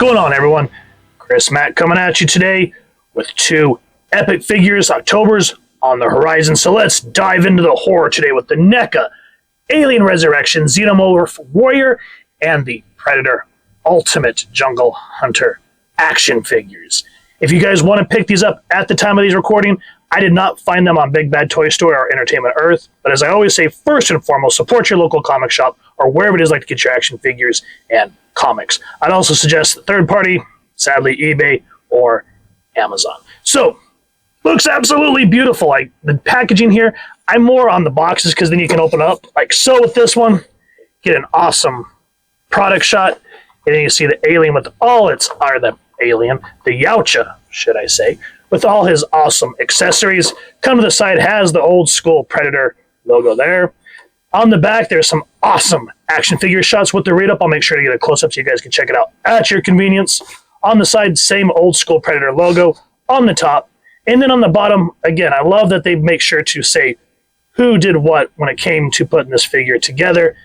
going on, everyone? Chris Mack coming at you today with two epic figures. October's on the horizon, so let's dive into the horror today with the NECA Alien Resurrection Xenomorph Warrior and the Predator Ultimate Jungle Hunter action figures. If you guys want to pick these up at the time of these recording, I did not find them on Big Bad Toy Store or Entertainment Earth, but as I always say, first and foremost, support your local comic shop or wherever it is like to get your action figures and comics. I'd also suggest the third party, sadly eBay or Amazon. So, looks absolutely beautiful. Like the packaging here, I'm more on the boxes because then you can open up like so with this one, get an awesome product shot, and then you see the alien with all its, or the alien, the Yautja, should I say, with all his awesome accessories. Come to the side, has the old school Predator logo there. On the back, there's some awesome action figure shots with the read-up. I'll make sure to get a close-up so you guys can check it out at your convenience. On the side, same old school Predator logo. On the top, and then on the bottom, again, I love that they make sure to say who did what when it came to putting this figure together.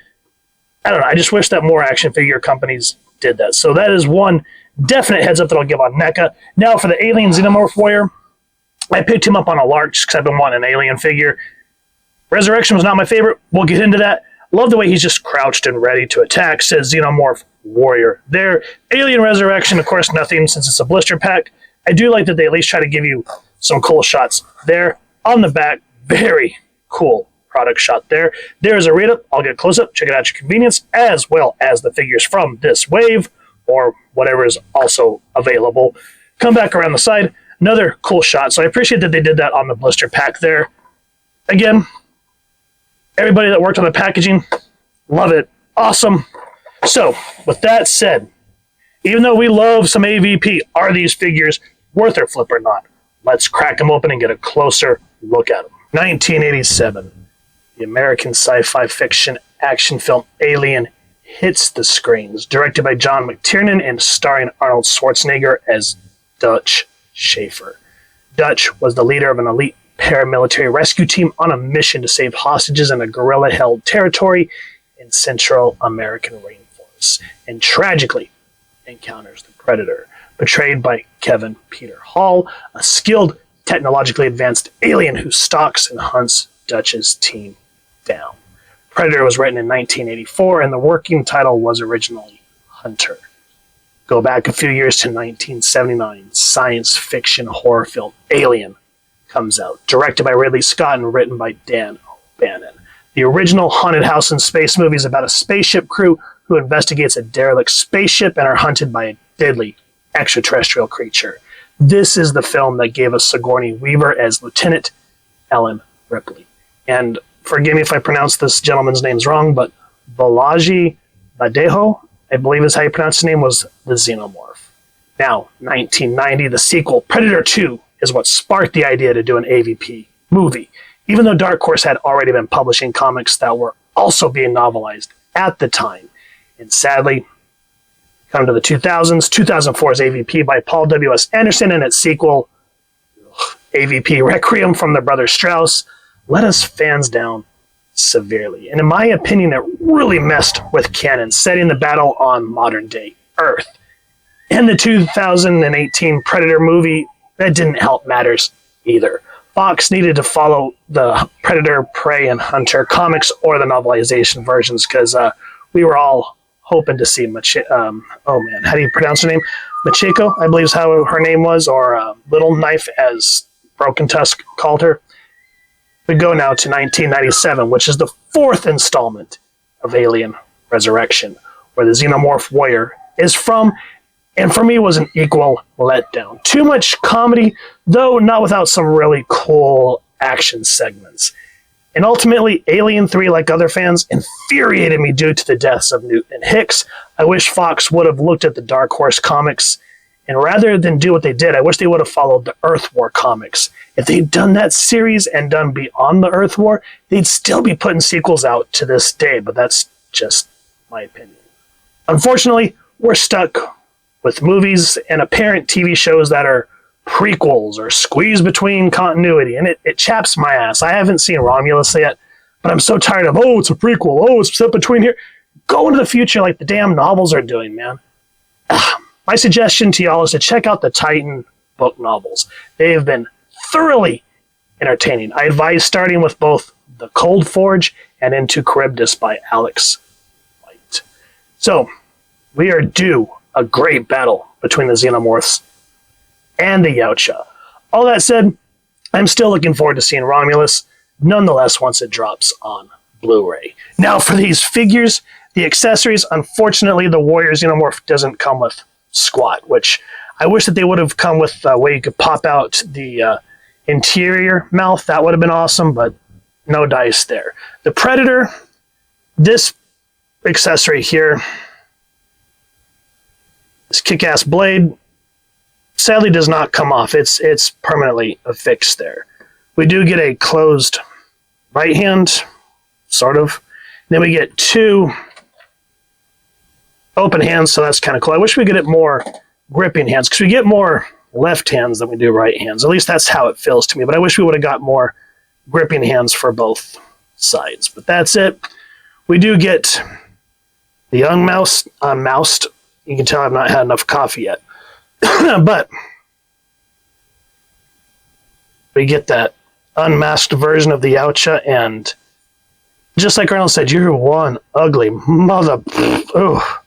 I don't know, I just wish that more action figure companies did that. So that is one definite heads up that I'll give on NECA. Now for the Alien Xenomorph Warrior, I picked him up on a large because I've been wanting an alien figure. Resurrection was not my favorite. We'll get into that. Love the way he's just crouched and ready to attack, says Xenomorph Warrior there. Alien Resurrection, of course, nothing since it's a blister pack. I do like that they at least try to give you some cool shots there. On the back, very cool product shot there. There's a read-up. I'll get a close-up. Check it out at your convenience, as well as the figures from this wave, or whatever is also available. Come back around the side. Another cool shot. So I appreciate that they did that on the blister pack there. Again, everybody that worked on the packaging, love it. Awesome. So, with that said, even though we love some AVP, are these figures worth their flip or not? Let's crack them open and get a closer look at them. 1987, the American sci-fi fiction action film Alien hits the screens, directed by John McTiernan and starring Arnold Schwarzenegger as Dutch Schaefer. Dutch was the leader of an elite paramilitary rescue team on a mission to save hostages in a guerrilla-held territory in Central American rainforests, and tragically encounters the Predator, portrayed by Kevin Peter Hall, a skilled, technologically advanced alien who stalks and hunts Dutch's team down. Predator was written in 1984, and the working title was originally Hunter. Go back a few years to 1979, science fiction horror film Alien comes out, directed by Ridley Scott and written by Dan O'Bannon. The original haunted house in space movie is about a spaceship crew who investigates a derelict spaceship and are hunted by a deadly extraterrestrial creature. This is the film that gave us Sigourney Weaver as Lieutenant Ellen Ripley. And forgive me if I pronounce this gentleman's names wrong, but Balaji Badejo, I believe is how you pronounce his name, was the Xenomorph. Now, 1990, the sequel, Predator 2, is what sparked the idea to do an AVP movie, even though Dark Horse had already been publishing comics that were also being novelized at the time. And sadly, come to the 2000s, 2004's AVP by Paul W.S. Anderson and its sequel, AVP Requiem from the Brothers Strauss, let us fans down severely. And in my opinion, it really messed with canon, setting the battle on modern-day Earth. And the 2018 Predator movie, that didn't help matters either. Fox needed to follow the Predator, Prey, and Hunter comics or the novelization versions because we were all hoping to see how do you pronounce her name? Machiko, I believe is how her name was, or Little Knife, as Broken Tusk called her. We go now to 1997, which is the fourth installment of Alien Resurrection, where the Xenomorph Warrior is from, and for me was an equal letdown. Too much comedy, though not without some really cool action segments. And ultimately, Alien 3, like other fans, infuriated me due to the deaths of Newt and Hicks. I wish Fox would have looked at the Dark Horse comics, and rather than do what they did, I wish they would have followed the Earth War comics. If they'd done that series and done Beyond the Earth War, they'd still be putting sequels out to this day, but that's just my opinion. Unfortunately, we're stuck with movies and apparent TV shows that are prequels or squeeze between continuity, and it chaps my ass. I haven't seen Romulus yet, but I'm so tired of, it's a prequel, it's set between here. Go into the future like the damn novels are doing, man. my suggestion to y'all is to check out the Titan book novels. They have been thoroughly entertaining. I advise starting with both The Cold Forge and Into Charybdis by Alex White. So, we are due a great battle between the Xenomorphs and the Yautja. All that said, I'm still looking forward to seeing Romulus, nonetheless, once it drops on Blu-ray. Now, for these figures, the accessories, unfortunately, the Warrior Xenomorph doesn't come with squat, which I wish that they would have come with where you could pop out the interior mouth. That would have been awesome, but no dice there. The Predator, this accessory here, this kick-ass blade, sadly does not come off. It's permanently affixed there. We do get a closed right hand, sort of. Then we get two open hands, so that's kind of cool. I wish we could get more gripping hands, because we get more left hands than we do right hands. At least that's how it feels to me, but I wish we would have got more gripping hands for both sides. But that's it. We do get the unmoused. You can tell I've not had enough coffee yet. But we get that unmasked version of the Yautja, and just like Arnold said, you're one ugly mother... Oh,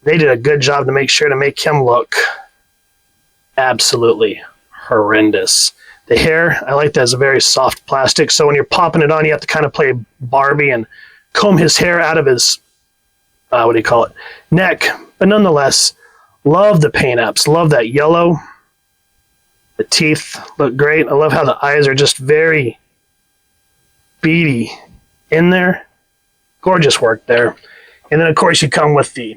they did a good job to make sure to make him look absolutely horrendous. The hair, I like that as a very soft plastic, so when you're popping it on, you have to kind of play Barbie and comb his hair out of his, neck. But nonetheless, love the paint apps. Love that yellow. The teeth look great. I love how the eyes are just very beady in there. Gorgeous work there. And then, of course, you come with the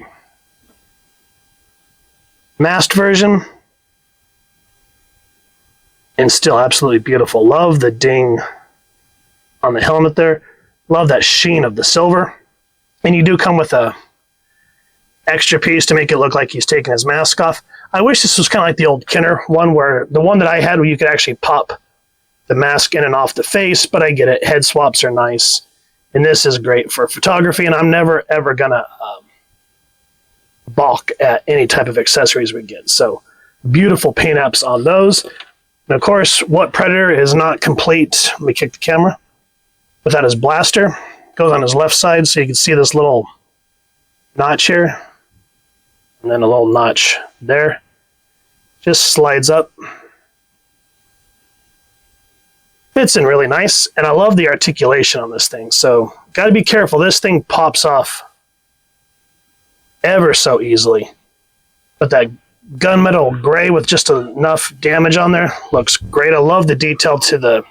masked version. And still absolutely beautiful. Love the ding on the helmet there. Love that sheen of the silver. And you do come with a extra piece to make it look like he's taking his mask off. I wish this was kind of like the old Kenner one, where the one that I had where you could actually pop the mask in and off the face, but I get it. Head swaps are nice. And this is great for photography, and I'm never, ever going to balk at any type of accessories we get. So, beautiful paint apps on those. And of course, what Predator is not complete? Let me kick the camera. Without his blaster. Goes on his left side, so you can see this little notch here. And then a little notch there. Just slides up. Fits in really nice, and I love the articulation on this thing. So, got to be careful. This thing pops off ever so easily. But that gunmetal gray with just enough damage on there looks great. I love the detail to the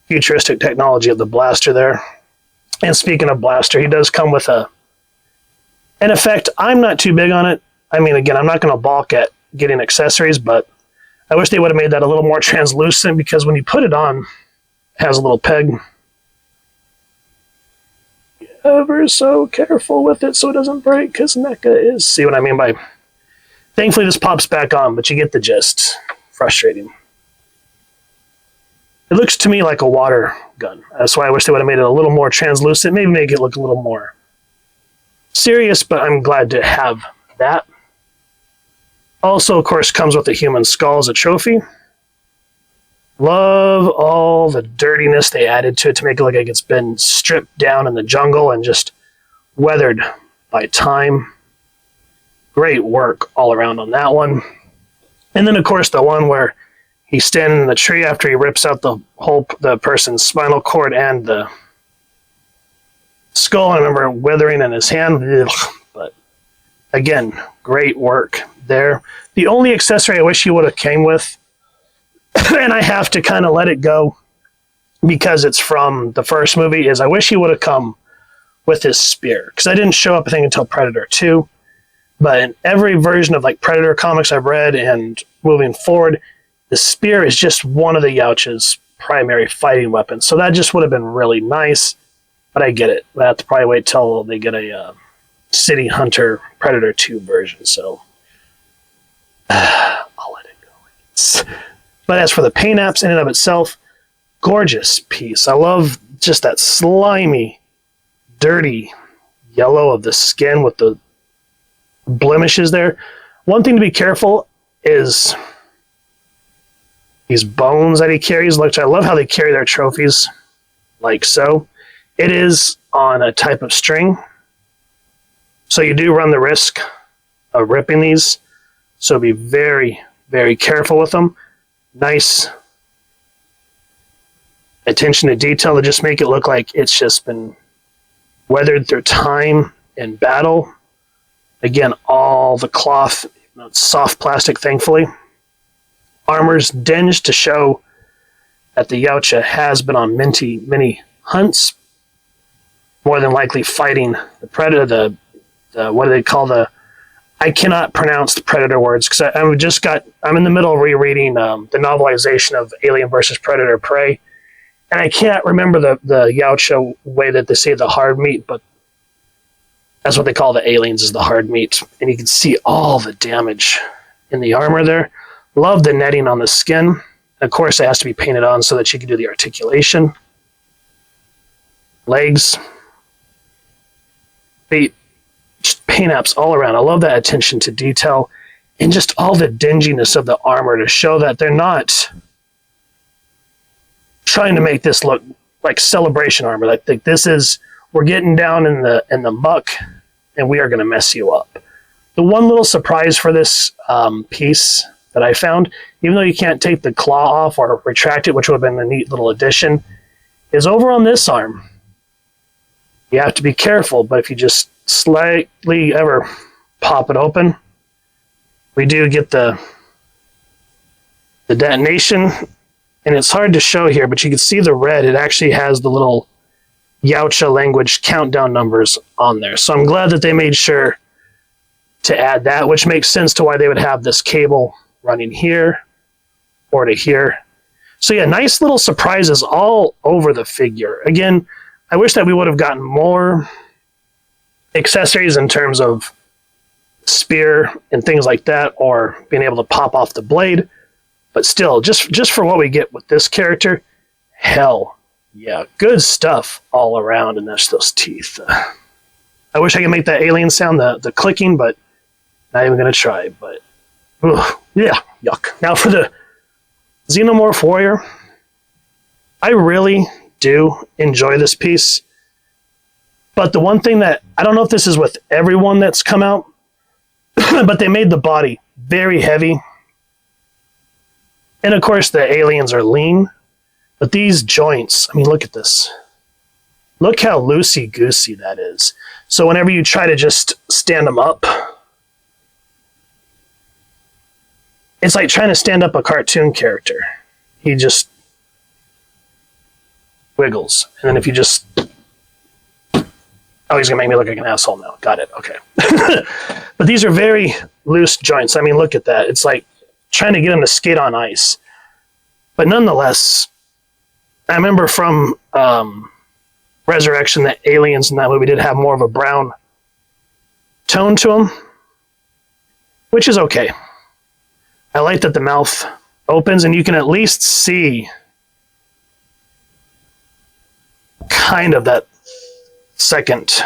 futuristic technology of the blaster there. And speaking of blaster, he does come with an effect. I'm not too big on it. I mean, again, I'm not going to balk at getting accessories, but I wish they would have made that a little more translucent, because when you put it on, it has a little peg. Be ever so careful with it so it doesn't break, because NECA is... See what I mean by... Thankfully, this pops back on, but you get the gist. Frustrating. It looks to me like a water gun. That's why I wish they would have made it a little more translucent. Maybe make it look a little more serious, but I'm glad to have that. Also, of course, comes with a human skull as a trophy. Love all the dirtiness they added to it to make it look like it's been stripped down in the jungle and just weathered by time. Great work all around on that one. And then, of course, the one where he's standing in the tree after he rips out the person's spinal cord and the skull. I remember withering in his hand. Ugh. But again, great work there. The only accessory I wish he would have came with, and I have to kind of let it go because it's from the first movie, is I wish he would have come with his spear. Because I didn't show up, I think, until Predator 2. But in every version of like Predator comics I've read and moving forward, the spear is just one of the Yautja's primary fighting weapons. So that just would have been really nice. But I get it. I have to probably wait till they get a City Hunter Predator 2 version. So I'll let it go. But as for the paint apps in and of itself, gorgeous piece. I love just that slimy, dirty yellow of the skin with the blemishes there. One thing to be careful is these bones that he carries. Look, I love how they carry their trophies like so. It is on a type of string, so you do run the risk of ripping these. So be very, very careful with them. Nice attention to detail to just make it look like it's just been weathered through time and battle. Again, all the cloth, it's soft plastic, thankfully. Armor's dinged to show that the Yautja has been on many hunts, more than likely fighting the predator. The what do they call the? I cannot pronounce the predator words because I'm in the middle of rereading the novelization of Alien versus Predator Prey, and I can't remember the Yautja way that they say the hard meat, but that's what they call the aliens, is the hard meat. And you can see all the damage in the armor there. Love the netting on the skin. Of course, it has to be painted on so that you can do the articulation. Legs. Feet. Just paint apps all around. I love that attention to detail and just all the dinginess of the armor to show that they're not trying to make this look like celebration armor. Like this is, we're getting down in the muck and we are going to mess you up. The one little surprise for this piece that I found, even though you can't take the claw off or retract it, which would have been a neat little addition, is over on this arm. You have to be careful, but if you just slightly ever pop it open, we do get the detonation, and it's hard to show here, but you can see the red. It actually has the little Yautja language countdown numbers on there. So I'm glad that they made sure to add that, which makes sense to why they would have this cable running here or to here. So yeah, nice little surprises all over the figure. Again, I wish that we would have gotten more accessories in terms of spear and things like that, or being able to pop off the blade. But still, just for what we get with this character, hell yeah, good stuff all around. And that's those teeth. I wish I could make that alien sound, the clicking, but not even going to try. But yeah, yuck. Now for the Xenomorph Warrior, I really do enjoy this piece. But the one thing that, I don't know if this is with everyone that's come out, but they made the body very heavy. And of course the aliens are lean, but these joints, I mean, look at this. Look how loosey-goosey that is. So whenever you try to just stand them up, it's like trying to stand up a cartoon character. He just wiggles. And then if you just... Oh, he's going to make me look like an asshole now. Got it. Okay. But these are very loose joints. I mean, look at that. It's like trying to get him to skate on ice. But nonetheless, I remember from Resurrection that aliens in that movie did have more of a brown tone to them, which is okay. I like that the mouth opens and you can at least see kind of that second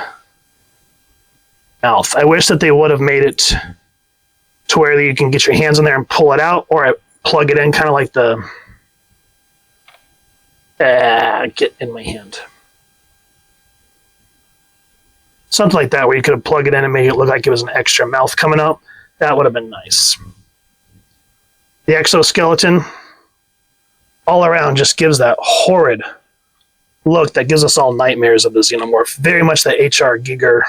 mouth. I wish that they would have made it to where you can get your hands in there and pull it out, or plug it in, kind of like the get in my hand. Something like that, where you could have plugged it in and made it look like it was an extra mouth coming out. That would have been nice. The exoskeleton all around just gives that horrid look that gives us all nightmares of the Xenomorph. Very much the H.R. Giger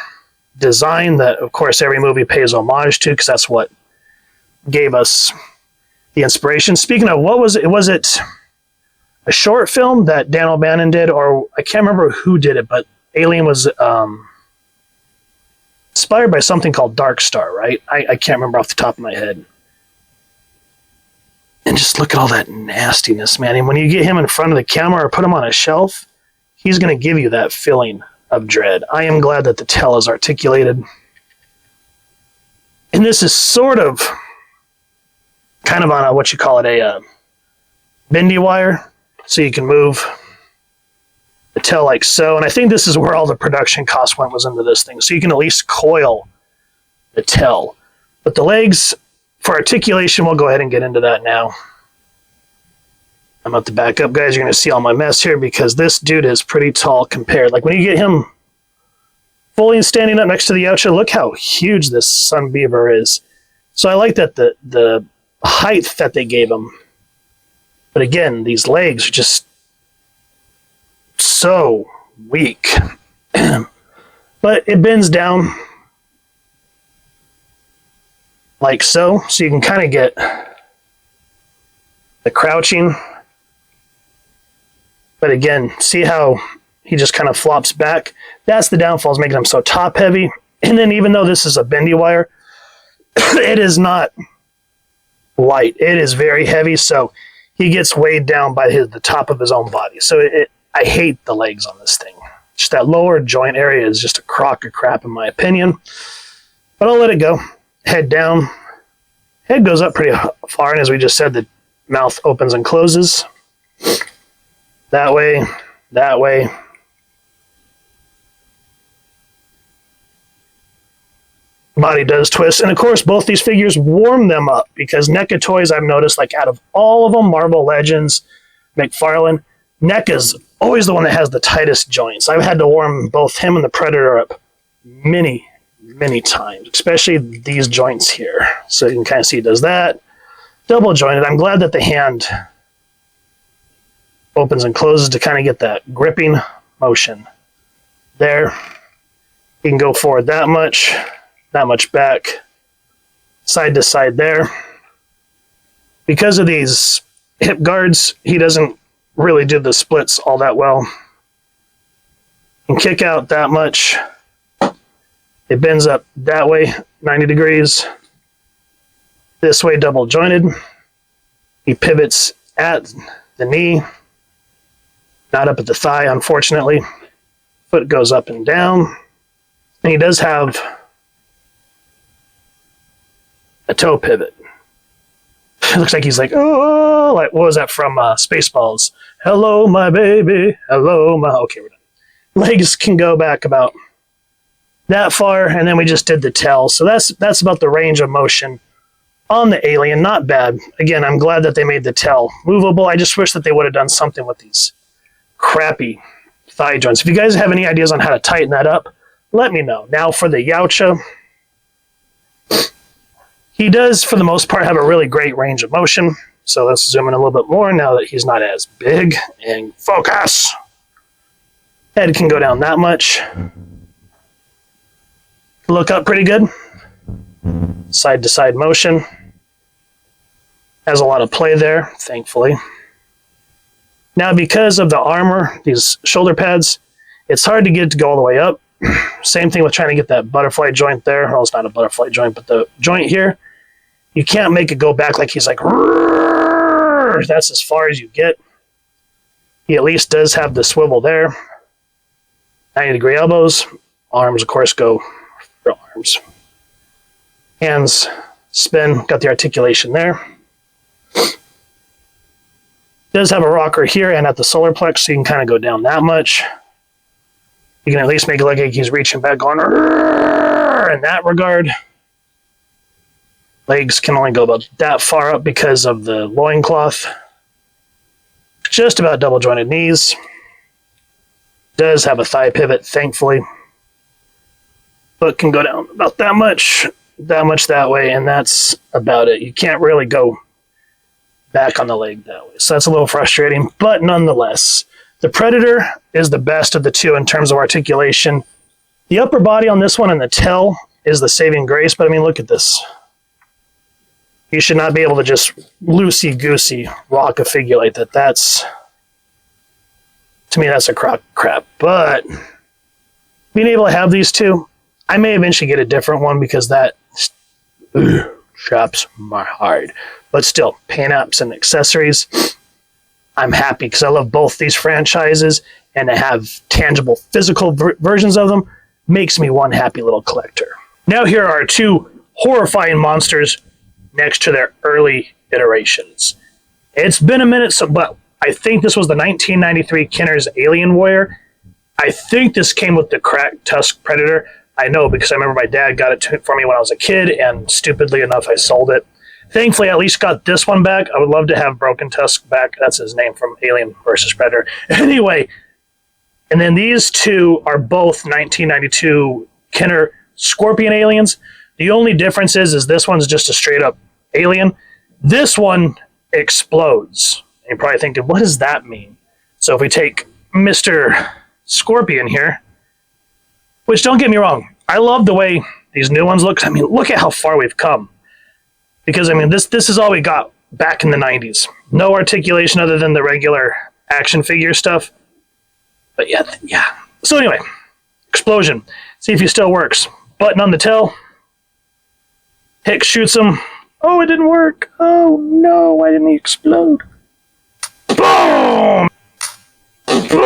design that, of course, every movie pays homage to, because that's what gave us the inspiration. Speaking of, what was it? Was it a short film that Dan O'Bannon did, or I can't remember who did it, but Alien was inspired by something called Dark Star, right? I can't remember off the top of my head. And just look at all that nastiness, man. And when you get him in front of the camera or put him on a shelf, he's going to give you that feeling of dread. I am glad that the tail is articulated. And this is sort of kind of on a, what you call it, a bendy wire. So you can move the tail like so. And I think this is where all the production cost went, was into this thing. So you can at least coil the tail. But the legs, for articulation, we'll go ahead and get into that now. I'm about to back up, guys. You're going to see all my mess here because this dude is pretty tall compared. Like when you get him fully standing up next to the Yautja, look how huge this sun beaver is. So I like that the height that they gave him. But again, these legs are just so weak. But it bends down like so. So you can kind of get the crouching. But again, see how he just kind of flops back? That's the downfall, is making him so top heavy. And then even though this is a bendy wire, it is not light. It is very heavy, so he gets weighed down by the top of his own body. So I hate the legs on this thing. Just that lower joint area is just a crock of crap in my opinion. But I'll let it go. Head down. Head goes up pretty far, and as we just said, the mouth opens and closes. That way, that way. Body does twist. And of course, both these figures warm them up because NECA toys, I've noticed, like out of all of them, Marvel Legends, McFarlane, NECA's always the one that has the tightest joints. I've had to warm both him and the Predator up many, many times, especially these joints here. So you can kind of see it does that. Double jointed. I'm glad that the hand opens and closes to kind of get that gripping motion there. You can go forward that much back, side to side there. Because of these hip guards, he doesn't really do the splits all that well. And kick out that much. It bends up that way, 90 degrees. This way, double jointed. He pivots at the knee. Not up at the thigh, unfortunately. Foot goes up and down. And he does have a toe pivot. It looks like he's like, oh, like, what was that from Spaceballs? Hello, my baby. Hello, my... Okay, we're done. Legs can go back about that far, and then we just did the tail. So that's about the range of motion on the alien. Not bad. Again, I'm glad that they made the tail movable. I just wish that they would have done something with these crappy thigh joints. If you guys have any ideas on how to tighten that up, let me know. Now for the Yautja, he does, for the most part, have a really great range of motion. So let's zoom in a little bit more now that he's not as big. And focus! Head can go down that much. Look up pretty good. Side to side motion. Has a lot of play there, thankfully. Now, because of the armor, these shoulder pads, it's hard to get it to go all the way up. Same thing with trying to get that butterfly joint there. Well, it's not a butterfly joint, but the joint here. You can't make it go back like he's like, rrr! That's as far as you get. He at least does have the swivel there. 90-degree elbows. Arms, of course, go for arms. Hands spin, got the articulation there. Does have a rocker here and at the solar plex, so you can kind of go down that much. You can at least make it look like he's reaching back, going in that regard. Legs can only go about that far up because of the loincloth. Just about double jointed knees. Does have a thigh pivot, thankfully. Foot can go down about that much that way, and that's about it. You can't really go back on the leg that way. So that's a little frustrating, but nonetheless, the Predator is the best of the two in terms of articulation. The upper body on this one and the tail is the saving grace, but I mean, look at this. You should not be able to just loosey-goosey rock a figure like that. That's, to me, that's a crock crap. But being able to have these two, I may eventually get a different one because that chops my heart. But still, paint apps and accessories, I'm happy because I love both these franchises, and to have tangible physical versions of them makes me one happy little collector. Now here are two horrifying monsters next to their early iterations. It's been a minute, but I think this was the 1993 Kenner's Alien Warrior. I think this came with the cracked tusk Predator, I know because I remember my dad got it for me when I was a kid, and stupidly enough, I sold it. Thankfully, I at least got this one back. I would love to have Broken Tusk back. That's his name from Alien vs. Predator. Anyway, and then these two are both 1992 Kenner Scorpion aliens. The only difference is this one's just a straight up alien. This one explodes. You're probably thinking, what does that mean? So if we take Mr. Scorpion here, which don't get me wrong, I love the way these new ones look. I mean, look at how far we've come. Because, I mean, this is all we got back in the 90s. No articulation other than the regular action figure stuff. But yeah. So anyway, explosion. See if he still works. Button on the tail. Hicks shoots him. Oh, it didn't work. Oh, no, why didn't he explode? Boom! Boom!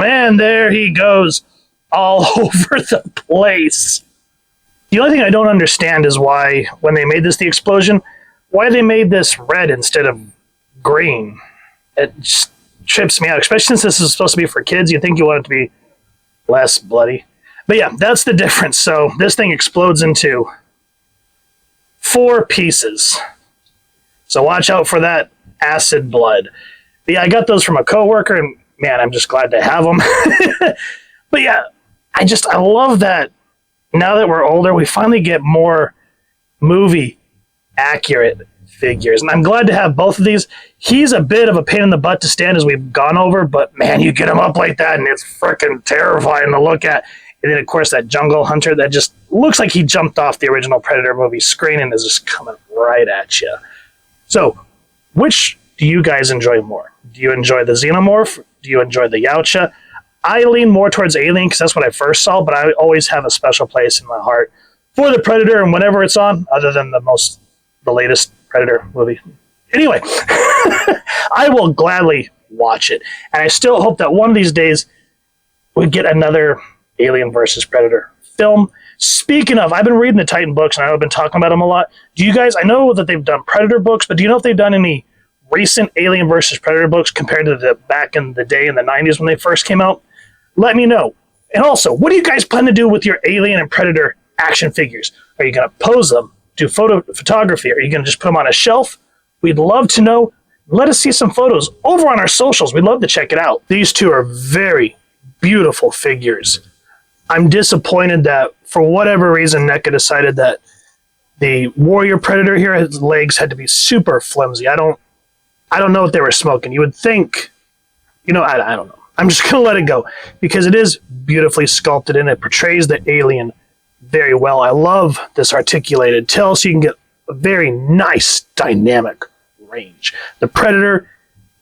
And there he goes. All over the place. The only thing I don't understand is why, when they made this the explosion, why they made this red instead of green. It just trips me out, especially since this is supposed to be for kids. You'd think you want it to be less bloody. But yeah, that's the difference. So this thing explodes into 4 pieces. So watch out for that acid blood. But yeah, I got those from a coworker, and man, I'm just glad to have them. But yeah, I love that now that we're older, we finally get more movie accurate figures. And I'm glad to have both of these. He's a bit of a pain in the butt to stand as we've gone over, but man, you get him up like that and it's freaking terrifying to look at. And then, of course, that jungle hunter that just looks like he jumped off the original Predator movie screen and is just coming right at you. So, which do you guys enjoy more? Do you enjoy the Xenomorph? Do you enjoy the Yautja? I lean more towards Alien because that's what I first saw, but I always have a special place in my heart for the Predator and whenever it's on, other than the latest Predator movie. Anyway, I will gladly watch it. And I still hope that one of these days we get another Alien versus Predator film. Speaking of, I've been reading the Titan books and I've been talking about them a lot. Do you guys, I know that they've done Predator books, but do you know if they've done any recent Alien versus Predator books compared to the back in the day in the 90s when they first came out? Let me know. And also, what do you guys plan to do with your Alien and Predator action figures? Are you going to pose them, do photography? Are you going to just put them on a shelf? We'd love to know. Let us see some photos over on our socials. We'd love to check it out. These two are very beautiful figures. I'm disappointed that for whatever reason NECA decided that the Warrior Predator here, his legs had to be super flimsy. I don't know what they were smoking. You would think, I don't know. I'm just going to let it go because it is beautifully sculpted and it portrays the alien very well. I love this articulated tail so you can get a very nice dynamic range. The Predator,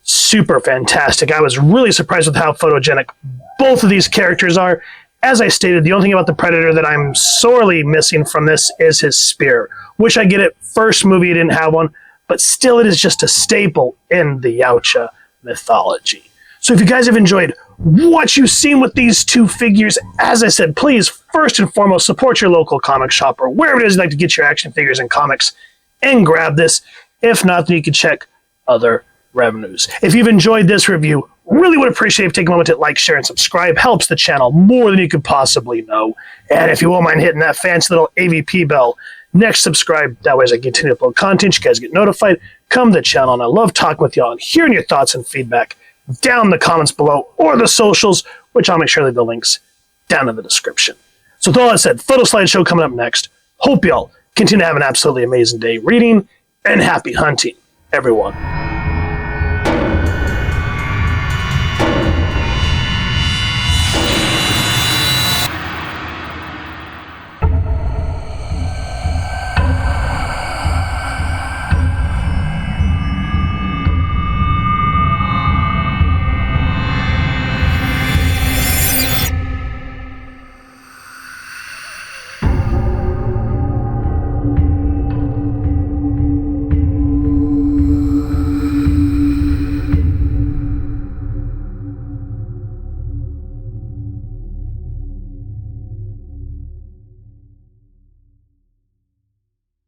super fantastic. I was really surprised with how photogenic both of these characters are. As I stated, the only thing about the Predator that I'm sorely missing from this is his spear. Wish I get it. First movie, I didn't have one, but still it is just a staple in the Yautja mythology. So if you guys have enjoyed what you've seen with these two figures, as I said, please, first and foremost, support your local comic shop or wherever it is you like to get your action figures and comics and grab this. If not, then you can check other revenues. If you've enjoyed this review, really would appreciate if you take a moment to like, share, and subscribe. Helps the channel more than you could possibly know. And if you won't mind hitting that fancy little AVP bell, next subscribe. That way as I continue to upload content, you guys get notified. Come to the channel, and I love talking with y'all and hearing your thoughts and feedback down in the comments below or the socials, which I'll make sure to leave the links down in the description. So with all that said, photo slideshow coming up next. Hope y'all continue to have an absolutely amazing day reading, and happy hunting, everyone.